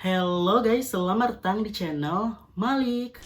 Hello guys, selamat datang di channel Malik.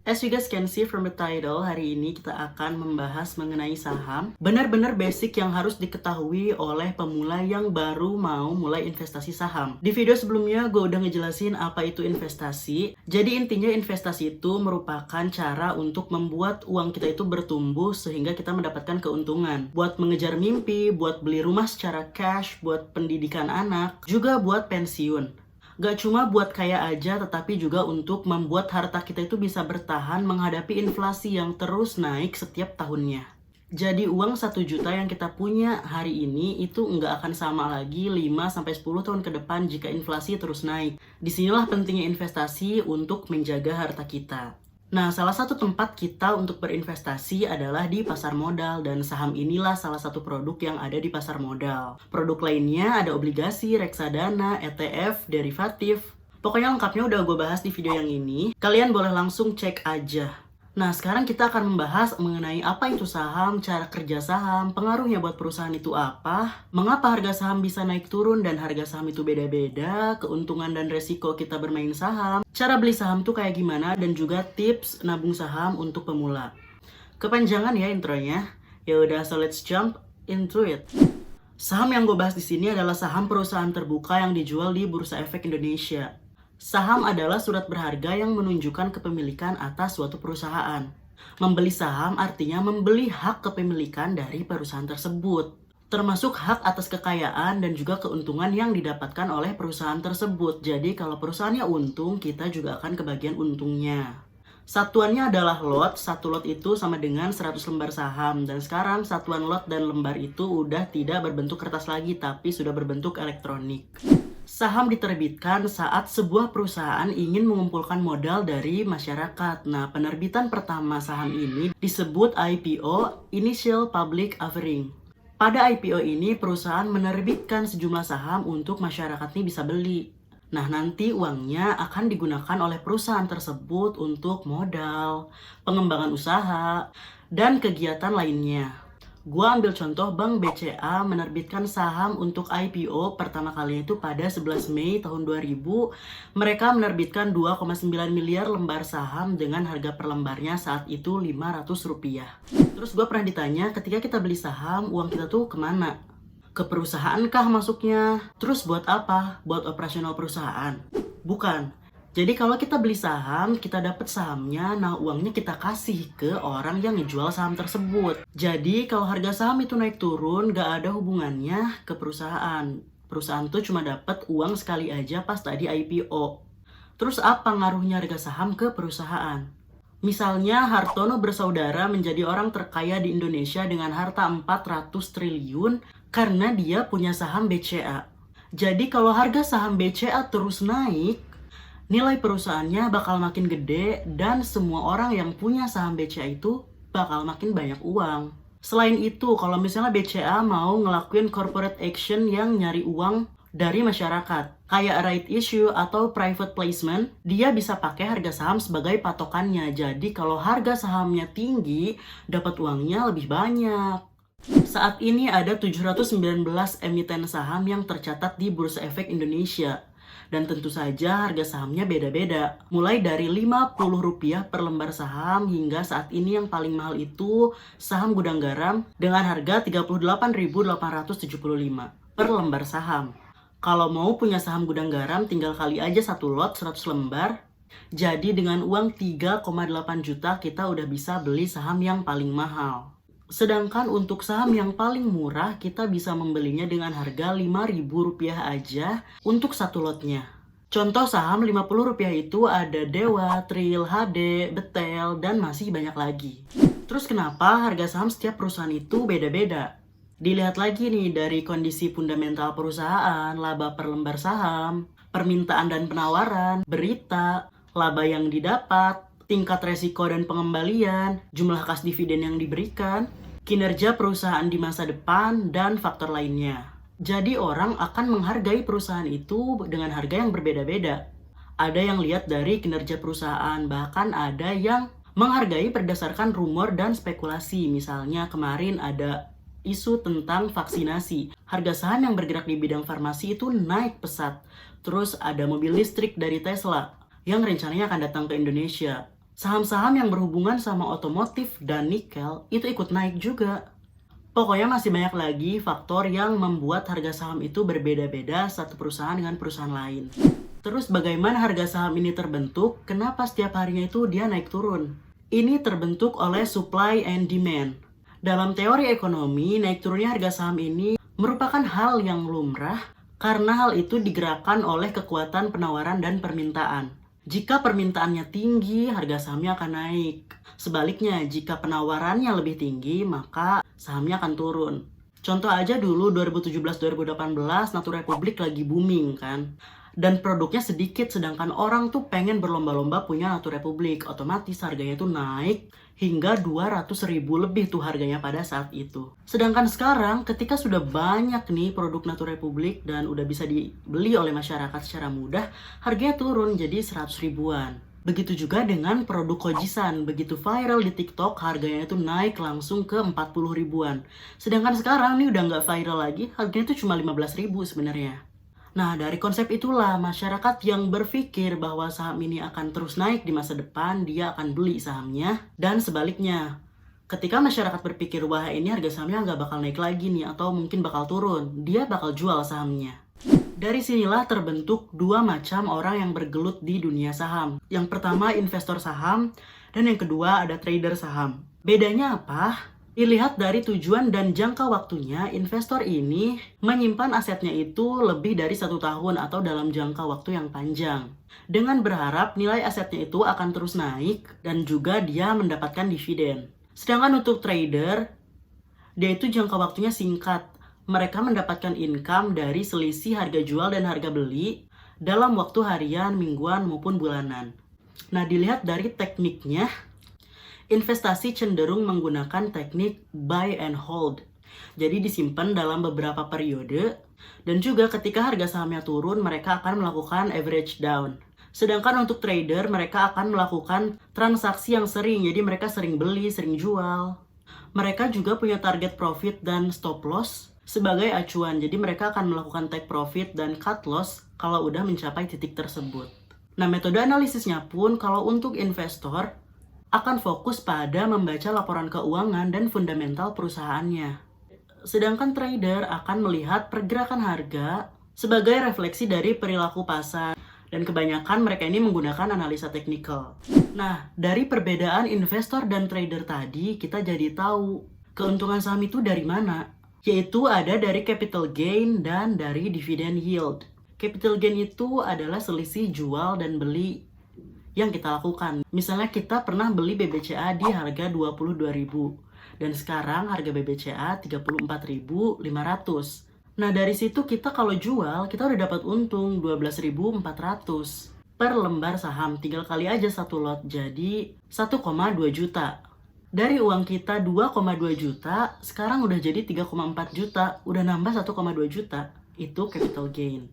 As you guys can see from the title, hari ini kita akan membahas mengenai saham. Benar-benar basic yang harus diketahui oleh pemula yang baru mau mulai investasi saham. Di video sebelumnya gue udah ngejelasin apa itu investasi. Jadi intinya investasi itu merupakan cara untuk membuat uang kita itu bertumbuh sehingga kita mendapatkan keuntungan. Buat mengejar mimpi, buat beli rumah secara cash, buat pendidikan anak, juga buat pensiun. Gak cuma buat kaya aja, tetapi juga untuk membuat harta kita itu bisa bertahan menghadapi inflasi yang terus naik setiap tahunnya. Jadi uang 1 juta yang kita punya hari ini itu nggak akan sama lagi 5-10 tahun ke depan jika inflasi terus naik. Disinilah pentingnya investasi untuk menjaga harta kita. Nah, salah satu tempat kita untuk berinvestasi adalah di pasar modal, dan saham inilah salah satu produk yang ada di pasar modal. Produk lainnya ada obligasi, reksadana, ETF, derivatif. Pokoknya lengkapnya udah gue bahas di video yang ini. Kalian boleh langsung cek aja. Nah, sekarang kita akan membahas mengenai apa itu saham, cara kerja saham, pengaruhnya buat perusahaan itu apa, mengapa harga saham bisa naik turun dan harga saham itu beda-beda, keuntungan dan resiko kita bermain saham, cara beli saham tuh kayak gimana, dan juga tips nabung saham untuk pemula. Kepanjangan ya intronya. Ya udah, so let's jump into it. Saham yang gue bahas di sini adalah saham perusahaan terbuka yang dijual di Bursa Efek Indonesia. Saham adalah surat berharga yang menunjukkan kepemilikan atas suatu perusahaan. Membeli saham artinya membeli hak kepemilikan dari perusahaan tersebut, termasuk hak atas kekayaan dan juga keuntungan yang didapatkan oleh perusahaan tersebut. Jadi kalau perusahaannya untung, kita juga akan kebagian untungnya. Satuannya adalah lot. Satu lot itu sama dengan 100 lembar saham. Dan sekarang satuan lot dan lembar itu udah tidak berbentuk kertas lagi, tapi sudah berbentuk elektronik. Saham diterbitkan saat sebuah perusahaan ingin mengumpulkan modal dari masyarakat. Nah, penerbitan pertama saham ini disebut IPO, Initial Public Offering. Pada IPO ini, perusahaan menerbitkan sejumlah saham untuk masyarakat ini bisa beli. Nah, nanti uangnya akan digunakan oleh perusahaan tersebut untuk modal, pengembangan usaha, dan kegiatan lainnya. Gua ambil contoh Bank BCA menerbitkan saham untuk IPO pertama kali itu pada 11 Mei tahun 2000. Mereka menerbitkan 2,9 miliar lembar saham dengan harga per lembarnya saat itu Rp500. Terus gue pernah ditanya, ketika kita beli saham, uang kita tuh kemana? Ke perusahaan kah masuknya? Terus buat apa? Buat operasional perusahaan? Bukan. Jadi kalau kita beli saham, kita dapat sahamnya, nah uangnya kita kasih ke orang yang ngejual saham tersebut. Jadi kalau harga saham itu naik turun, gak ada hubungannya ke perusahaan. Perusahaan tuh cuma dapat uang sekali aja pas tadi IPO. Terus apa ngaruhnya harga saham ke perusahaan? Misalnya Hartono bersaudara menjadi orang terkaya di Indonesia dengan harta 400 triliun karena dia punya saham BCA. Jadi kalau harga saham BCA terus naik, nilai perusahaannya bakal makin gede dan semua orang yang punya saham BCA itu bakal makin banyak uang. Selain itu, kalau misalnya BCA mau ngelakuin corporate action yang nyari uang dari masyarakat, kayak right issue atau private placement, dia bisa pakai harga saham sebagai patokannya. Jadi kalau harga sahamnya tinggi, dapat uangnya lebih banyak. Saat ini ada 719 emiten saham yang tercatat di Bursa Efek Indonesia. Dan tentu saja harga sahamnya beda-beda. Mulai dari Rp50 per lembar saham hingga saat ini yang paling mahal itu saham Gudang Garam dengan harga Rp38.875 per lembar saham. Kalau mau punya saham Gudang Garam tinggal kali aja satu lot 100 lembar. Jadi dengan uang 3,8 juta kita udah bisa beli saham yang paling mahal. Sedangkan untuk saham yang paling murah, kita bisa membelinya dengan harga Rp5.000 aja untuk satu lotnya. Contoh saham Rp50 itu ada Dewa, Tril, HD, Betel, dan masih banyak lagi. Terus kenapa harga saham setiap perusahaan itu beda-beda? Dilihat lagi nih dari kondisi fundamental perusahaan, laba per lembar saham, permintaan dan penawaran, berita, laba yang didapat, tingkat resiko dan pengembalian, jumlah kas dividen yang diberikan, kinerja perusahaan di masa depan, dan faktor lainnya. Jadi orang akan menghargai perusahaan itu dengan harga yang berbeda-beda. Ada yang lihat dari kinerja perusahaan, bahkan ada yang menghargai berdasarkan rumor dan spekulasi. Misalnya kemarin ada isu tentang vaksinasi. Harga saham yang bergerak di bidang farmasi itu naik pesat. Terus ada mobil listrik dari Tesla yang rencananya akan datang ke Indonesia. Saham-saham yang berhubungan sama otomotif dan nikel itu ikut naik juga. Pokoknya masih banyak lagi faktor yang membuat harga saham itu berbeda-beda satu perusahaan dengan perusahaan lain. Terus bagaimana harga saham ini terbentuk? Kenapa setiap harinya itu dia naik turun? Ini terbentuk oleh supply and demand. Dalam teori ekonomi, naik turunnya harga saham ini merupakan hal yang lumrah karena hal itu digerakkan oleh kekuatan penawaran dan permintaan. Jika permintaannya tinggi, harga sahamnya akan naik. Sebaliknya, jika penawarannya lebih tinggi, maka sahamnya akan turun. Contoh aja dulu 2017-2018 Natur Republik lagi booming kan. Dan produknya sedikit, sedangkan orang tuh pengen berlomba-lomba punya Natur Republik. Otomatis harganya tuh naik hingga 200.000 lebih tuh harganya pada saat itu. Sedangkan sekarang ketika sudah banyak nih produk Natur Republik dan udah bisa dibeli oleh masyarakat secara mudah, harganya turun jadi 100 ribuan. Begitu juga dengan produk Kojisan, begitu viral di TikTok, harganya itu naik langsung ke 40 ribuan. Sedangkan sekarang nih udah nggak viral lagi, harganya itu cuma 15 ribu sebenarnya. Nah, dari konsep itulah masyarakat yang berpikir bahwa saham ini akan terus naik di masa depan, dia akan beli sahamnya. Dan sebaliknya, ketika masyarakat berpikir, wah ini harga sahamnya nggak bakal naik lagi nih, atau mungkin bakal turun, dia bakal jual sahamnya. Dari sinilah terbentuk dua macam orang yang bergelut di dunia saham. Yang pertama investor saham, dan yang kedua ada trader saham. Bedanya apa? Dilihat dari tujuan dan jangka waktunya, investor ini menyimpan asetnya itu lebih dari 1 tahun atau dalam jangka waktu yang panjang. Dengan berharap nilai asetnya itu akan terus naik dan juga dia mendapatkan dividen. Sedangkan untuk trader, dia itu jangka waktunya singkat. Mereka mendapatkan income dari selisih harga jual dan harga beli dalam waktu harian, mingguan, maupun bulanan. Nah, dilihat dari tekniknya, investasi cenderung menggunakan teknik buy and hold. Jadi disimpan dalam beberapa periode dan juga ketika harga sahamnya turun mereka akan melakukan average down. Sedangkan untuk trader mereka akan melakukan transaksi yang sering. Jadi mereka sering beli, sering jual. Mereka juga punya target profit dan stop loss sebagai acuan. Jadi mereka akan melakukan take profit dan cut loss kalau udah mencapai titik tersebut. Nah, metode analisisnya pun kalau untuk investor akan fokus pada membaca laporan keuangan dan fundamental perusahaannya. Sedangkan trader akan melihat pergerakan harga sebagai refleksi dari perilaku pasar. Dan kebanyakan mereka ini menggunakan analisa teknikal. Nah, dari perbedaan investor dan trader tadi, kita jadi tahu keuntungan saham itu dari mana. Yaitu ada dari capital gain dan dari dividend yield. Capital gain itu adalah selisih jual dan beli yang kita lakukan. Misalnya kita pernah beli BBCA di harga 22.000 dan sekarang harga BBCA 34.500. Nah, dari situ kita kalau jual, kita udah dapat untung 12.400 per lembar saham. Tinggal kali aja satu lot, jadi 1,2 juta. Dari uang kita 2,2 juta, sekarang udah jadi 3,4 juta. Udah nambah 1,2 juta. Itu capital gain.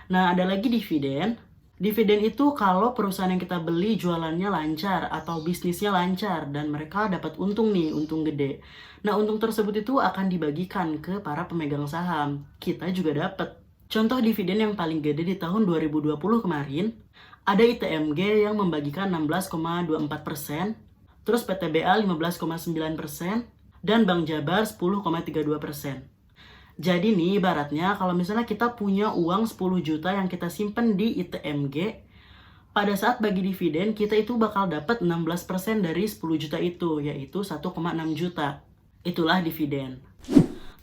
Nah, ada lagi dividen. Dividen itu kalau perusahaan yang kita beli jualannya lancar atau bisnisnya lancar dan mereka dapat untung nih, untung gede. Nah, untung tersebut itu akan dibagikan ke para pemegang saham. Kita juga dapat. Contoh dividen yang paling gede di tahun 2020 kemarin, ada ITMG yang membagikan 16,24%, terus PTBA 15,9%, dan Bank Jabar 10,32%. Jadi nih ibaratnya kalau misalnya kita punya uang 10 juta yang kita simpen di ITMG, pada saat bagi dividen kita itu bakal dapat 16% dari 10 juta itu, yaitu 1,6 juta. Itulah dividen.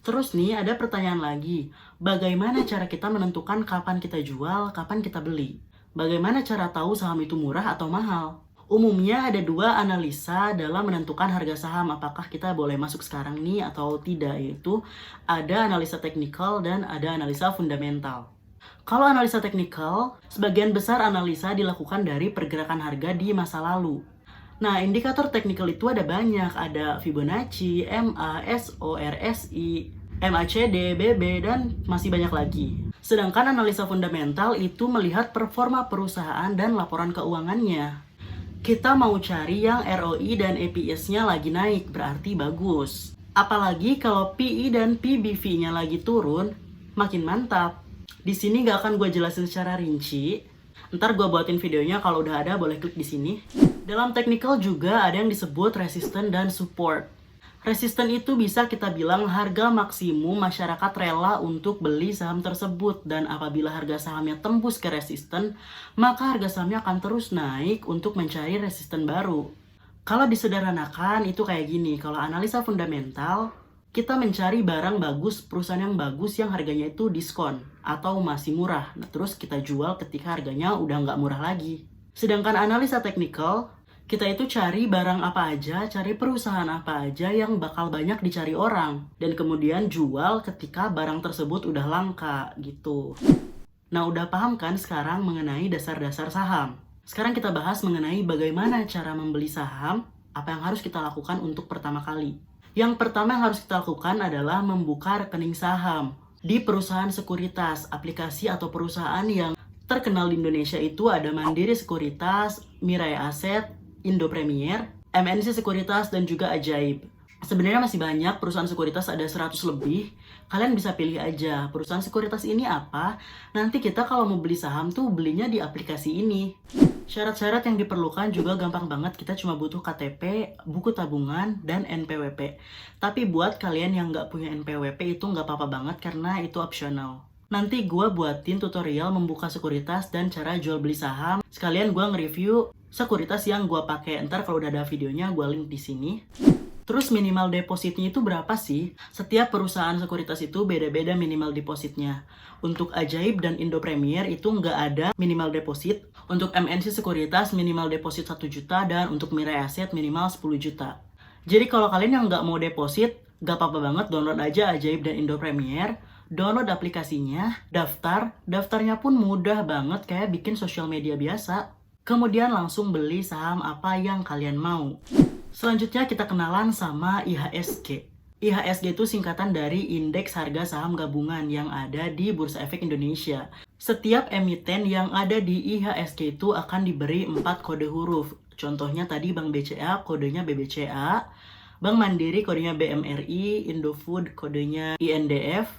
Terus nih ada pertanyaan lagi, bagaimana cara kita menentukan kapan kita jual, kapan kita beli? Bagaimana cara tahu saham itu murah atau mahal? Umumnya ada dua analisa dalam menentukan harga saham, apakah kita boleh masuk sekarang nih atau tidak, yaitu ada analisa teknikal dan ada analisa fundamental. Kalau analisa teknikal, sebagian besar analisa dilakukan dari pergerakan harga di masa lalu. Nah, indikator teknikal itu ada banyak, ada Fibonacci, MA, SO, RSI, MACD, BB, dan masih banyak lagi. Sedangkan analisa fundamental itu melihat performa perusahaan dan laporan keuangannya. Kita mau cari yang ROI dan EPS-nya lagi naik, berarti bagus. Apalagi kalau PE dan PBV-nya lagi turun, makin mantap. Di sini nggak akan gue jelasin secara rinci. Ntar gue buatin videonya, kalau udah ada boleh klik di sini. Dalam technical juga ada yang disebut resistance dan support. Resisten itu bisa kita bilang harga maksimum masyarakat rela untuk beli saham tersebut, dan apabila harga sahamnya tembus ke resisten, maka harga sahamnya akan terus naik untuk mencari resisten baru. Kalau disederhanakan itu kayak gini, kalau analisa fundamental, kita mencari barang bagus, perusahaan yang bagus yang harganya itu diskon atau masih murah. Nah, terus kita jual ketika harganya udah nggak murah lagi. Sedangkan analisa technical, kita itu cari barang apa aja, cari perusahaan apa aja yang bakal banyak dicari orang. Dan kemudian jual ketika barang tersebut udah langka gitu. Nah, udah paham kan sekarang mengenai dasar-dasar saham? Sekarang kita bahas mengenai bagaimana cara membeli saham, apa yang harus kita lakukan untuk pertama kali. Yang pertama yang harus kita lakukan adalah membuka rekening saham di perusahaan sekuritas, aplikasi atau perusahaan yang terkenal di Indonesia itu ada Mandiri Sekuritas, Mirai Aset, Indo Premier, MNC Sekuritas, dan juga Ajaib. Sebenarnya masih banyak perusahaan sekuritas, ada 100 lebih. Kalian bisa pilih aja perusahaan sekuritas ini apa. Nanti kita kalau mau beli saham tuh belinya di aplikasi ini. Syarat-syarat yang diperlukan juga gampang banget. Kita cuma butuh KTP, buku tabungan, dan NPWP. Tapi buat kalian yang nggak punya NPWP itu nggak apa-apa banget karena itu optional. Nanti gue buatin tutorial membuka sekuritas dan cara jual beli saham. Sekalian gue nge-review sekuritas yang gue pakai. Ntar kalau udah ada videonya gue link di sini. Terus minimal depositnya itu berapa sih? Setiap perusahaan sekuritas itu beda-beda minimal depositnya. Untuk Ajaib dan Indo Premier itu nggak ada minimal deposit. Untuk MNC Sekuritas minimal deposit 1 juta dan untuk Mirai Aset minimal 10 juta. Jadi kalau kalian yang nggak mau deposit, nggak apa-apa banget, download aja Ajaib dan Indo Premier. Download aplikasinya, daftarnya pun mudah banget kayak bikin sosial media biasa. Kemudian langsung beli saham apa yang kalian mau. Selanjutnya kita kenalan sama IHSG. IHSG itu singkatan dari Indeks Harga Saham Gabungan yang ada di Bursa Efek Indonesia. Setiap emiten yang ada di IHSG itu akan diberi 4 kode huruf. Contohnya tadi Bank BCA, kodenya BBCA. Bank Mandiri, kodenya BMRI. Indofood, kodenya INDF.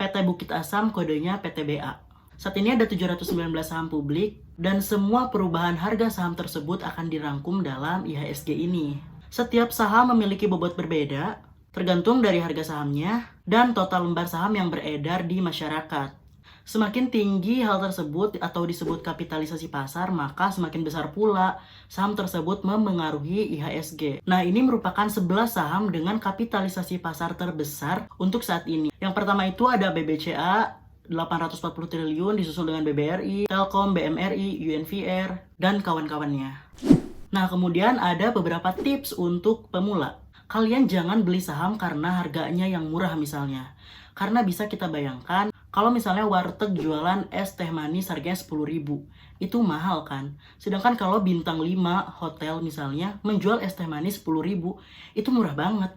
PT Bukit Asam, kodenya PTBA. Saat ini ada 719 saham publik, dan semua perubahan harga saham tersebut akan dirangkum dalam IHSG ini. Setiap saham memiliki bobot berbeda, tergantung dari harga sahamnya, dan total lembar saham yang beredar di masyarakat. Semakin tinggi hal tersebut atau disebut kapitalisasi pasar, maka semakin besar pula saham tersebut memengaruhi IHSG. Nah, ini merupakan 11 saham dengan kapitalisasi pasar terbesar untuk saat ini. Yang pertama itu ada BBCA, 840 triliun, disusul dengan BBRI, Telkom, BMRI, UNVR, dan kawan-kawannya. Nah, kemudian ada beberapa tips untuk pemula. Kalian jangan beli saham karena harganya yang murah misalnya. Karena bisa kita bayangkan, kalau misalnya warteg jualan es teh manis harganya 10.000, itu mahal kan? Sedangkan kalau bintang 5 hotel misalnya menjual es teh manis 10.000, itu murah banget.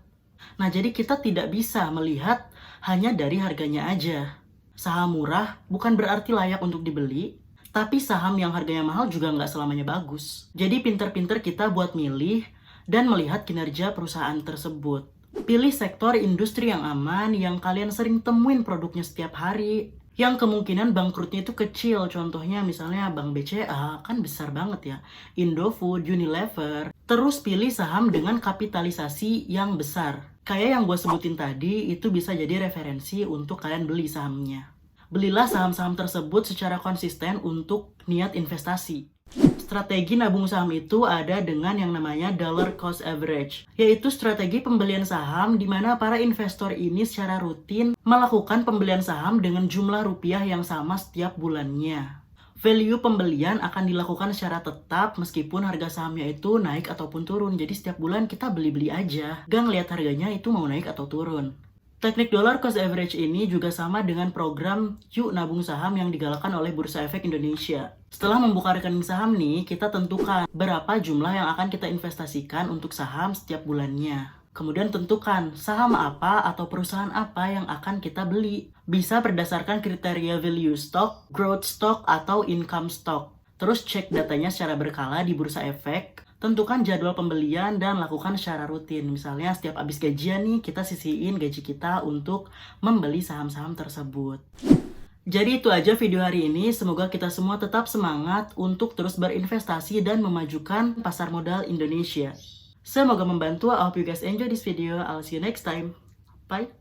Nah, jadi kita tidak bisa melihat hanya dari harganya aja. Saham murah bukan berarti layak untuk dibeli, tapi saham yang harganya mahal juga nggak selamanya bagus. Jadi pinter-pinter kita buat milih dan melihat kinerja perusahaan tersebut. Pilih sektor industri yang aman, yang kalian sering temuin produknya setiap hari, yang kemungkinan bangkrutnya itu kecil. Contohnya misalnya Bank BCA, kan besar banget ya. Indofood, Unilever. Terus pilih saham dengan kapitalisasi yang besar. Kayak yang gue sebutin tadi, itu bisa jadi referensi untuk kalian beli sahamnya. Belilah saham-saham tersebut secara konsisten untuk niat investasi. Strategi nabung saham itu ada dengan yang namanya dollar cost average, yaitu strategi pembelian saham di mana para investor ini secara rutin melakukan pembelian saham dengan jumlah rupiah yang sama setiap bulannya. Value pembelian akan dilakukan secara tetap meskipun harga sahamnya itu naik ataupun turun. Jadi setiap bulan kita beli-beli aja, gak ngeliat harganya itu mau naik atau turun. Teknik dollar cost average ini juga sama dengan program Yuk Nabung Saham yang digalakkan oleh Bursa Efek Indonesia. Setelah membuka rekening saham nih, kita tentukan berapa jumlah yang akan kita investasikan untuk saham setiap bulannya. Kemudian tentukan saham apa atau perusahaan apa yang akan kita beli. Bisa berdasarkan kriteria value stock, growth stock, atau income stock. Terus cek datanya secara berkala di Bursa Efek. Tentukan jadwal pembelian dan lakukan secara rutin. Misalnya setiap habis gajian nih, kita sisihin gaji kita untuk membeli saham-saham tersebut. Jadi itu aja video hari ini. Semoga kita semua tetap semangat untuk terus berinvestasi dan memajukan pasar modal Indonesia. Semoga membantu. I hope you guys enjoy this video. I'll see you next time. Bye.